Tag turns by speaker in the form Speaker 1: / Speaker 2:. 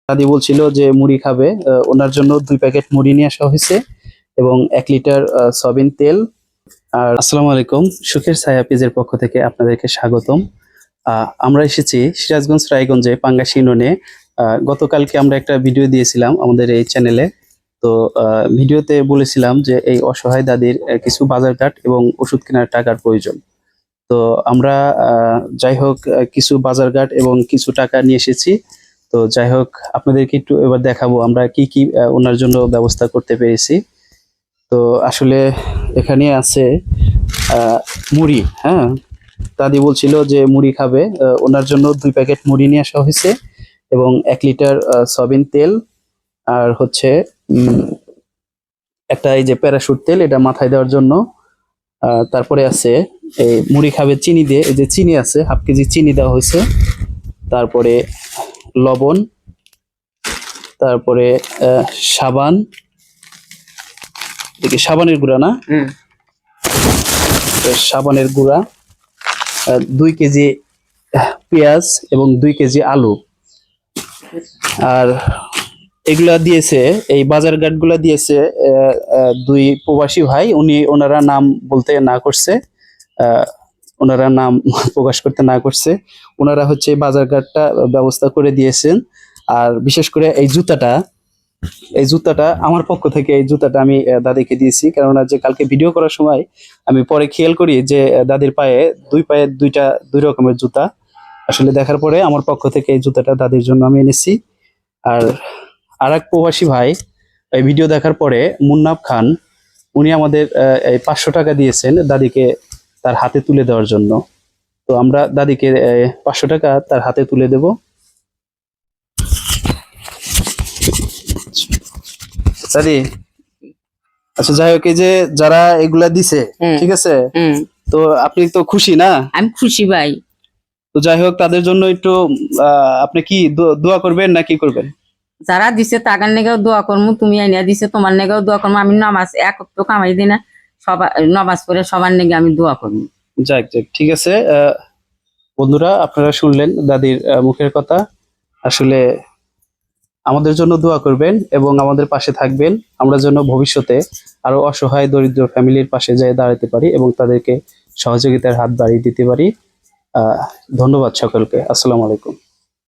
Speaker 1: দাদি বলছিল যে মুড়ি খাবে, ওনার জন্য 2 প্যাকেট মুড়ি নিয়ে আসা হয়েছে এবং 1 লিটার সয়াবিন তেল। আর আসসালামু আলাইকুম, সুখের ছায়া পেজের পক্ষ থেকে আপনাদেরকে স্বাগতম। আমরা এসেছি সিরাজগঞ্জ রায়গঞ্জে পাঙ্গাস ইউনিয়নে। গতকালকে আমরা একটা ভিডিও দিয়েছিলাম আমাদের এই চ্যানেলে। তো ভিডিওতে বলেছিলাম যে এই অসহায় দাদির কিছু বাজারঘাট এবং ওষুধ কেনার টাকার প্রয়োজন। তো আমরা যাই হোক কিছু বাজারঘাট এবং কিছু টাকা নিয়ে এসেছি। তো যাই হোক আপনাদেরকে একটু এবার দেখাবো আমরা কি কি ওনার জন্য ব্যবস্থা করতে পেরেছি। তো আসলে এখানে আছে মুড়ি। হ্যাঁ, দাদি বলছিল যে মুড়ি খাবে, ওনার জন্য 2 প্যাকেট মুড়ি নিয়ে আসা হয়েছে এবং 1 লিটার সয়াবিন তেল। আর হচ্ছে একটা এই যে প্যারাশুট তেল, এটা মাথায় দেওয়ার জন্য। তারপরে আছে এই মুড়ি খাবে চিনি দিয়ে, এই যে চিনি আছে, হাফ কেজি চিনি দেওয়া হয়েছে। তারপরে লবণ, তারপরে সাবান, দেখি সাবানের গুঁড়া না, সাবানের গুঁড়া, 2 কেজি পেঁয়াজ এবং 2 কেজি আলু। আর এগুলা দিয়েছে, এই বাজারঘাট গুলা দিয়েছে 2 প্রবাসী ভাই। ওনারা নাম বলতে না করছে, ওনারা নাম প্রকাশ করতে না করছে। ওনারা হচ্ছে বাজারঘাটটা ব্যবস্থা করে দিয়েছেন। আর বিশেষ করে এই জুতাটা আমার পক্ষ থেকে, এই জুতাটা আমি দাদিকে দিয়েছি, কেননা যে কালকে ভিডিও করার সময় আমি পরে খেয়াল করি যে দাদির পায়ে 2 পায়ে 2 রকমের জুতা। আসলে দেখার পরে আমার পক্ষ থেকে এই জুতাটা দাদির জন্য আমি এনেছি। আর এক প্রবাসী ভাই এই ভিডিও দেখার পরে, মুন্নাফ খান, উনি আমাদের এই 500 টাকা দিয়েছেন দাদিকে তার হাতে তুলে দেওয়ার জন্য। তো আমরা দাদিকে 500 টাকা তার হাতে তুলে দেব। দাদি, আচ্ছা যাই হোক, এই যে যারা এগুলা দিছে, ঠিক আছে, তো আপনি তো খুশি না?
Speaker 2: আমি খুশি ভাই।
Speaker 1: তো যাই হোক তাদের জন্য একটু আপনি কি দোয়া করবেন না কি করবেন?
Speaker 2: যারা দিছে তাগার নেগেও দোয়া করবো, তুমি আইনা দিছে তোমার নেগেও দোয়া করবো। আমি নামাজ এক তো কামাই দিই না, সবার নামাজ পড়ে সবার নেগে আমি দোয়া করবো।
Speaker 1: যাক যাক, ঠিক আছে। বন্ধুরা, আপনারা শুনলেন দাদির মুখের কথা। আসলে আমাদের জন্য দোয়া করবেন এবং আমাদের পাশে থাকবেন, আমরা যেন ভবিষ্যতে আরো অসহায় দরিদ্র ফ্যামিলির পাশে যেয়ে দাঁড়াতে পারি এবং তাদেরকে সহযোগিতার হাত বাড়িয়ে দিতে পারি। ধন্যবাদ সকলকে। আসসালামু আলাইকুম।